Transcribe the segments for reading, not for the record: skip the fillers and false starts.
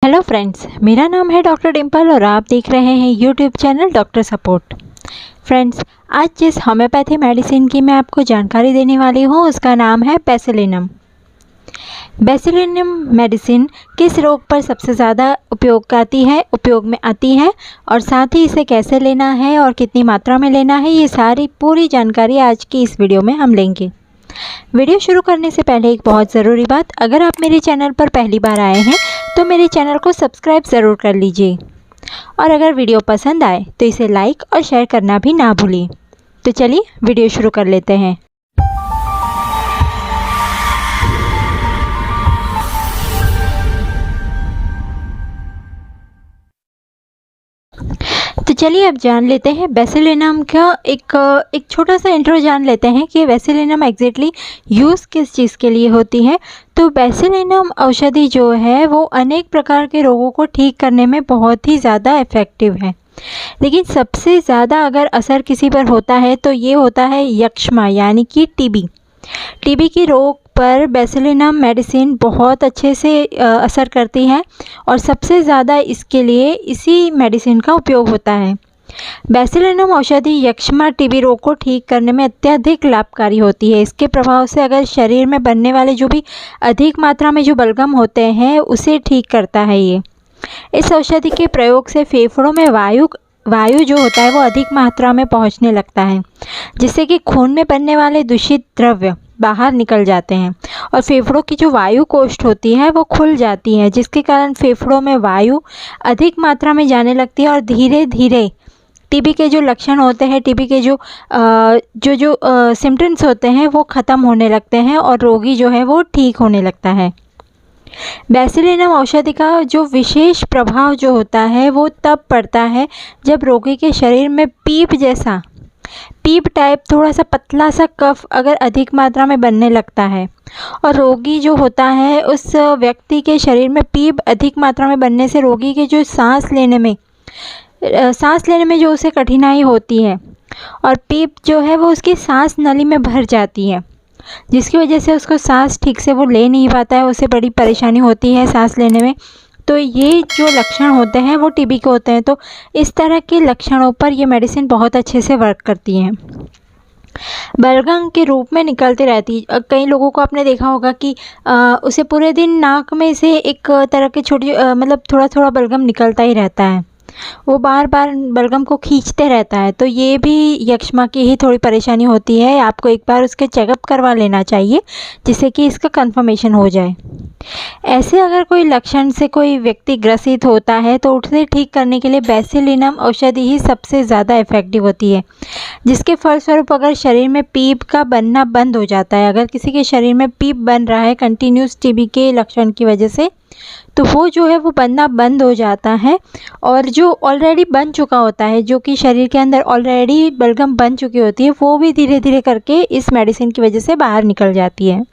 Hello friends, मेरा नाम है डॉक्टर डिम्पल और आप देख रहे हैं YouTube channel doctor support. Friends, आज जिस होम्योपैथी मेडिसिन की मैं आपको जानकारी देने वाली हूँ उसका नाम है बेसिलिनम। बेसिलिनम मेडिसिन किस रोग पर सबसे ज़्यादा उपयोग में आती है और साथ ही इसे कैसे लेना है और कितनी मात्रा में लेना है, ये सारी पूरी जानकारी आज की इस वीडियो में हम लेंगे। वीडियो शुरू करने से पहले एक बहुत ज़रूरी बात, अगर आप मेरे चैनल पर पहली बार आए हैं तो मेरे चैनल को सब्सक्राइब ज़रूर कर लीजिए और अगर वीडियो पसंद आए तो इसे लाइक और शेयर करना भी ना भूलिए। तो चलिए वीडियो शुरू कर लेते हैं। तो चलिए अब जान लेते हैं बेसिलिनम का एक छोटा सा इंट्रो जान लेते हैं कि बेसिलिनम एग्जैक्टली यूज़ किस चीज़ के लिए होती है। तो बेसिलिनम औषधि जो है वो अनेक प्रकार के रोगों को ठीक करने में बहुत ही ज़्यादा इफ़ेक्टिव है, लेकिन सबसे ज़्यादा अगर असर किसी पर होता है तो ये होता है यक्ष्मा यानी कि टीबी की रोग पर बेसिलिनम मेडिसिन बहुत अच्छे से असर करती है और सबसे ज़्यादा इसके लिए इसी मेडिसिन का उपयोग होता है। बेसिलिनम औषधि यक्ष्मा टीबी रोग को ठीक करने में अत्यधिक लाभकारी होती है। इसके प्रभाव से अगर शरीर में बनने वाले जो भी अधिक मात्रा में जो बलगम होते हैं उसे ठीक करता है ये। इस औषधि के प्रयोग से फेफड़ों में वायु जो होता है वो अधिक मात्रा में पहुंचने लगता है, जिससे कि खून में बनने वाले दूषित द्रव्य बाहर निकल जाते हैं और फेफड़ों की जो वायु कोष्ठ होती है वो खुल जाती है, जिसके कारण फेफड़ों में वायु अधिक मात्रा में जाने लगती है और धीरे धीरे टीबी के जो लक्षण होते हैं, टीबी के जो सिम्टम्स होते हैं वो ख़त्म होने लगते हैं और रोगी जो है वो ठीक होने लगता है। बेसिलिनम औषधि का जो विशेष प्रभाव जो होता है वो तब पड़ता है जब रोगी के शरीर में पीप टाइप थोड़ा सा पतला सा कफ अगर अधिक मात्रा में बनने लगता है और रोगी जो होता है उस व्यक्ति के शरीर में पीप अधिक मात्रा में बनने से रोगी के जो सांस लेने में जो उसे कठिनाई होती है और पीप जो है वो उसकी सांस नली में भर जाती है, जिसकी वजह से उसको सांस ठीक से वो ले नहीं पाता है, उसे बड़ी परेशानी होती है सांस लेने में। तो ये जो लक्षण होते हैं वो टीबी के होते हैं। तो इस तरह के लक्षणों पर ये मेडिसिन बहुत अच्छे से वर्क करती है। बलगम के रूप में निकलती रहती है। कई लोगों को आपने देखा होगा कि उसे पूरे दिन नाक में से एक तरह के छोटी मतलब थोड़ा थोड़ा बलगम निकलता ही रहता है, वो बार बार बलगम को खींचते रहता है। तो ये भी यक्ष्मा की ही थोड़ी परेशानी होती है। आपको एक बार उसके चेकअप करवा लेना चाहिए जिससे कि इसका कंफर्मेशन हो जाए। ऐसे अगर कोई लक्षण से कोई व्यक्ति ग्रसित होता है तो उसे ठीक करने के लिए बेसिलिनम औषधि ही सबसे ज़्यादा इफ़ेक्टिव होती है, जिसके फलस्वरूप अगर शरीर में पीप का बनना बंद हो जाता है, अगर किसी के शरीर में पीप बन रहा है कंटिन्यूस टीबी के लक्षण की वजह से, तो वो जो है वो बनना बंद हो जाता है और जो ऑलरेडी बन चुका होता है, जो कि शरीर के अंदर ऑलरेडी बलगम बन चुकी होती है, वो भी धीरे धीरे करके इस मेडिसिन की वजह से बाहर निकल जाती है।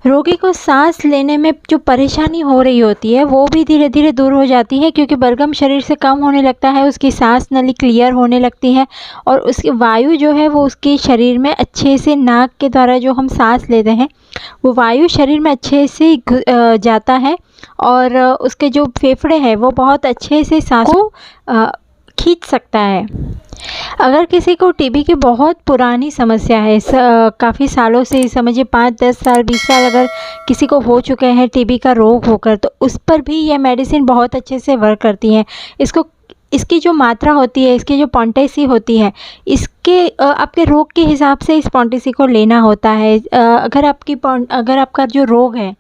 रोगी को सांस लेने में जो परेशानी हो रही होती है वो भी धीरे धीरे दूर हो जाती है, क्योंकि बलगम शरीर से कम होने लगता है, उसकी सांस नली क्लियर होने लगती है और उसकी वायु जो है वो उसके शरीर में अच्छे से, नाक के द्वारा जो हम सांस लेते हैं वो वायु शरीर में अच्छे से जाता है और उसके जो फेफड़े हैं वो बहुत अच्छे से सांस को खींच सकता है। अगर किसी को टीबी की बहुत पुरानी समस्या है, काफ़ी सालों से, समझिए 5-10 साल 20 साल अगर किसी को हो चुके हैं टीबी का रोग होकर, तो उस पर भी यह मेडिसिन बहुत अच्छे से वर्क करती हैं। इसकी जो मात्रा होती है, इसकी जो क्वांटिटी होती है, इसके आपके रोग के हिसाब से इस क्वांटिटी को लेना होता है। अगर आपका जो रोग है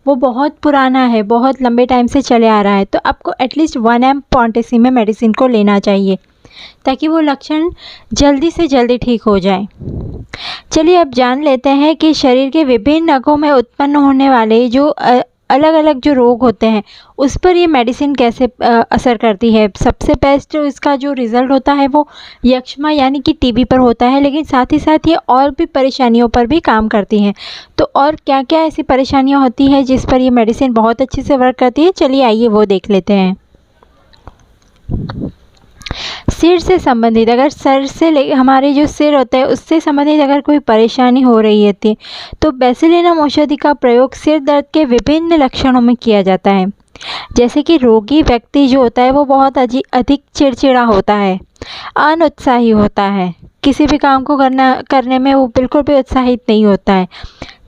वो बहुत पुराना है, बहुत लंबे टाइम से चले आ रहा है, तो आपको एटलीस्ट 1 mg क्वांटिटी में मेडिसिन को लेना चाहिए ताकि वो लक्षण जल्दी से जल्दी ठीक हो जाए। चलिए अब जान लेते हैं कि शरीर के विभिन्न अंगों में उत्पन्न होने वाले जो अलग अलग जो रोग होते हैं उस पर ये मेडिसिन कैसे असर करती है। सबसे बेस्ट इसका जो रिज़ल्ट होता है वो यक्ष्मा यानी कि टीबी पर होता है, लेकिन साथ ही साथ ये और भी परेशानियों पर भी काम करती हैं। तो और क्या क्या ऐसी परेशानियां होती हैं जिस पर ये मेडिसिन बहुत अच्छे से वर्क करती है, चलिए आइए वो देख लेते हैं। सिर से संबंधित, अगर सर से हमारे जो सिर होता है उससे संबंधित अगर कोई परेशानी हो रही है तो बेसिलिनम औषधि का प्रयोग सिर दर्द के विभिन्न लक्षणों में किया जाता है। जैसे कि रोगी व्यक्ति जो होता है वो बहुत अधिक चिड़चिड़ा होता है, अनुत्साही होता है, किसी भी काम को करने में वो बिल्कुल भी उत्साहित नहीं होता है,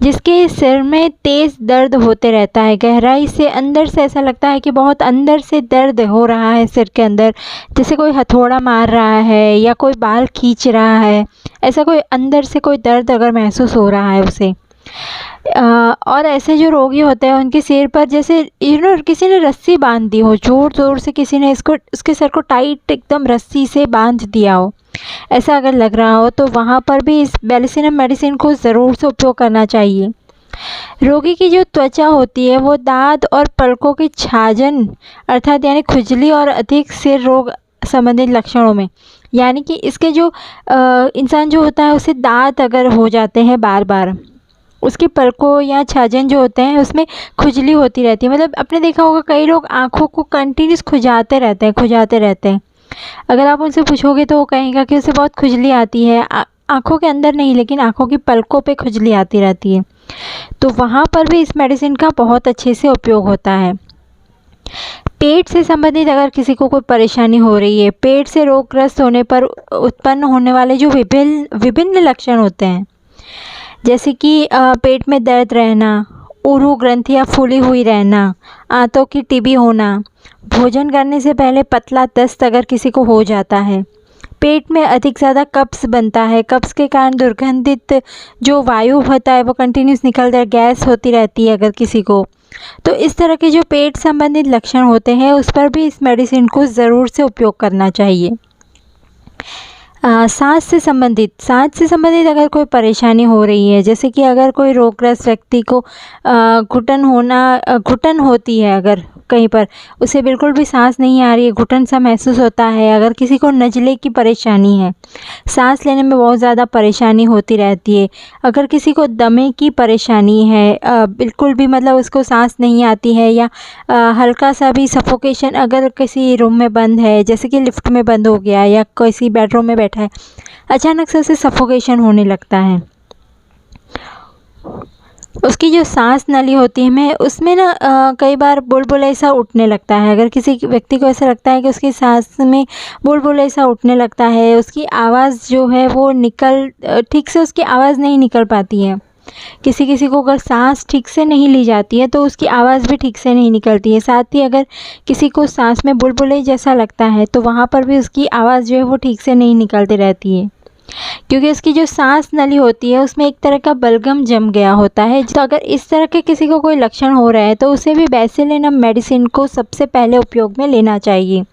जिसके सिर में तेज़ दर्द होते रहता है, गहराई से अंदर से ऐसा लगता है कि बहुत अंदर से दर्द हो रहा है सिर के अंदर, जैसे कोई हथौड़ा मार रहा है या कोई बाल खींच रहा है, ऐसा कोई अंदर से कोई दर्द अगर महसूस हो रहा है उसे। और ऐसे जो रोगी होते हैं उनके सिर पर जैसे किसी ने रस्सी बांध दी हो, ज़ोर ज़ोर से किसी ने उसके सर को टाइट एकदम रस्सी से बांध दिया हो, ऐसा अगर लग रहा हो तो वहाँ पर भी इस बैलिसिनम मेडिसिन को ज़रूर से उपयोग करना चाहिए। रोगी की जो त्वचा होती है वो दांत और पलकों की छाजन अर्थात यानी खुजली और अधिक सिर रोग संबंधित लक्षणों में, यानी कि इसके जो इंसान जो होता है उसे दांत अगर हो जाते हैं बार बार, उसकी पलकों या छाजन जो होते हैं उसमें खुजली होती रहती है। मतलब आपने देखा होगा कई लोग आँखों को कंटिन्यूस खुजाते रहते हैं। अगर आप उनसे पूछोगे तो वो कहेगा कि उसे बहुत खुजली आती है, आँखों के अंदर नहीं लेकिन आँखों की पलकों पे खुजली आती रहती है। तो वहाँ पर भी इस मेडिसिन का बहुत अच्छे से उपयोग होता है। पेट से संबंधित अगर किसी को कोई परेशानी हो रही है, पेट से रोगग्रस्त होने पर उत्पन्न होने वाले जो विभिन्न लक्षण होते हैं, जैसे कि पेट में दर्द रहना, ऊरू ग्रंथियाँ फूली हुई रहना, आंतों की टीबी होना, भोजन करने से पहले पतला दस्त अगर किसी को हो जाता है, पेट में अधिक ज़्यादा कब्ज़ बनता है, कब्ज़ के कारण दुर्गंधित जो वायु होता है वो कंटिन्यूस निकलता है, गैस होती रहती है अगर किसी को, तो इस तरह के जो पेट संबंधित लक्षण होते हैं उस पर भी इस मेडिसिन को ज़रूर से उपयोग करना चाहिए। सांस से संबंधित अगर कोई परेशानी हो रही है, जैसे कि अगर कोई रोगग्रस्त व्यक्ति को घुटन होती है, अगर कहीं पर उसे बिल्कुल भी सांस नहीं आ रही है, घुटन सा महसूस होता है, अगर किसी को नज़ले की परेशानी है, सांस लेने में बहुत ज़्यादा परेशानी होती रहती है, अगर किसी को दमे की परेशानी है, बिल्कुल भी मतलब उसको सांस नहीं आती है, या हल्का सा भी सफोकेशन अगर किसी रूम में बंद है, जैसे कि लिफ्ट में बंद हो गया या किसी बेडरूम में बैठा है, अचानक से उसे सफोकेशन होने लगता है, उसकी जो सांस नली होती है मैं उसमें ना कई बार बुलबुला ऐसा उठने लगता है। अगर किसी व्यक्ति को ऐसा लगता है कि उसकी सांस में बुलबुला ऐसा उठने लगता है, उसकी आवाज़ जो है वो ठीक से उसकी आवाज़ नहीं निकल पाती है, किसी को अगर सांस ठीक से नहीं ली जाती है तो उसकी आवाज़ भी ठीक से नहीं निकलती है, साथ ही अगर किसी को सांस में बुलबुले जैसा लगता है तो वहाँ पर भी उसकी आवाज़ जो है वो ठीक से नहीं निकलती रहती है, क्योंकि उसकी जो सांस नली होती है उसमें एक तरह का बलगम जम गया होता है। तो अगर इस तरह के किसी को कोई लक्षण हो रहा है तो उसे भी बैसिलिनम मेडिसिन को सबसे पहले उपयोग में लेना चाहिए।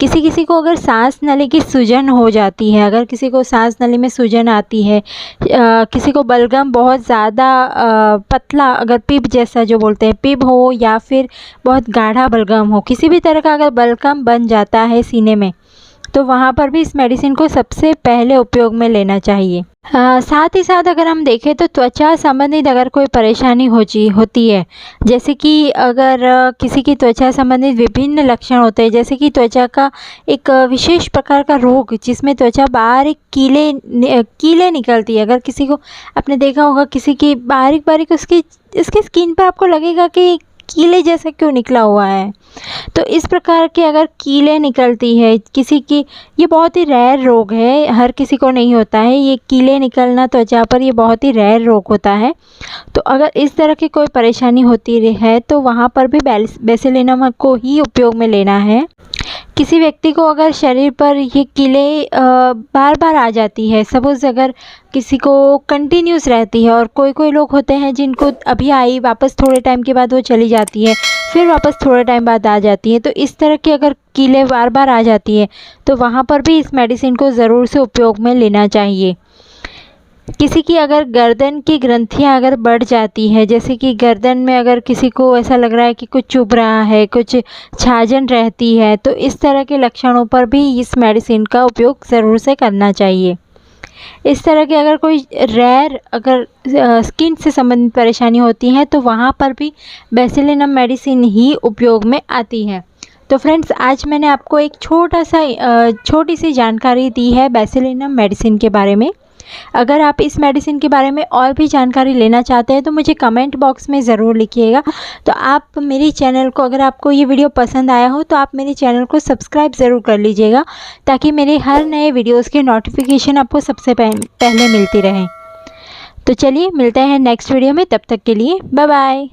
किसी को अगर सांस नली की सूजन हो जाती है, अगर किसी को सांस नली में सूजन आती है, किसी को बलगम बहुत ज़्यादा पतला अगर पिप जैसा जो बोलते हैं पिप हो, या फिर बहुत गाढ़ा बलगम हो, किसी भी तरह का अगर बलगम बन जाता है सीने में, तो वहाँ पर भी इस मेडिसिन को सबसे पहले उपयोग में लेना चाहिए। साथ ही साथ अगर हम देखें तो त्वचा संबंधित अगर कोई परेशानी होती है, जैसे कि अगर किसी की त्वचा संबंधित विभिन्न लक्षण होते हैं, जैसे कि त्वचा का एक विशेष प्रकार का रोग जिसमें त्वचा बारीक कीले निकलती है, अगर किसी को आपने देखा होगा किसी की बारीक उसकी स्किन पर आपको लगेगा कि कीले जैसा क्यों निकला हुआ है, तो इस प्रकार के अगर कीले निकलती है किसी की, ये बहुत ही रेयर रोग है, हर किसी को नहीं होता है ये कीले निकलना त्वचा पर, ये बहुत ही रेयर रोग होता है। तो अगर इस तरह की कोई परेशानी होती है तो वहाँ पर भी बैसिलिनम को ही उपयोग में लेना है। किसी व्यक्ति को अगर शरीर पर ये कीले बार बार आ जाती है, सपोज़ अगर किसी को कंटिन्यूस रहती है, और कोई लोग होते हैं जिनको अभी आई वापस थोड़े टाइम के बाद वो चली जाती है, फिर वापस थोड़े टाइम बाद आ जाती है, तो इस तरह की अगर कीले बार बार आ जाती है तो वहाँ पर भी इस मेडिसिन को ज़रूर से उपयोग में लेना चाहिए। किसी की अगर गर्दन की ग्रंथियां अगर बढ़ जाती है, जैसे कि गर्दन में अगर किसी को ऐसा लग रहा है कि कुछ चुभ रहा है, कुछ छाजन रहती है, तो इस तरह के लक्षणों पर भी इस मेडिसिन का उपयोग ज़रूर से करना चाहिए। इस तरह की अगर कोई अगर स्किन से संबंधित परेशानी होती है तो वहाँ पर भी बैसिलिनम मेडिसिन ही उपयोग में आती है। तो फ्रेंड्स, आज मैंने आपको एक छोटी सी जानकारी दी है बैसिलिनम मेडिसिन के बारे में। अगर आप इस मेडिसिन के बारे में और भी जानकारी लेना चाहते हैं तो मुझे कमेंट बॉक्स में ज़रूर लिखिएगा। तो आप मेरे चैनल को, अगर आपको ये वीडियो पसंद आया हो तो आप मेरे चैनल को सब्सक्राइब ज़रूर कर लीजिएगा, ताकि मेरे हर नए वीडियोज़ के नोटिफिकेशन आपको सबसे पहले मिलती रहें। तो चलिए मिलते हैं नेक्स्ट वीडियो में, तब तक के लिए बाय बाय।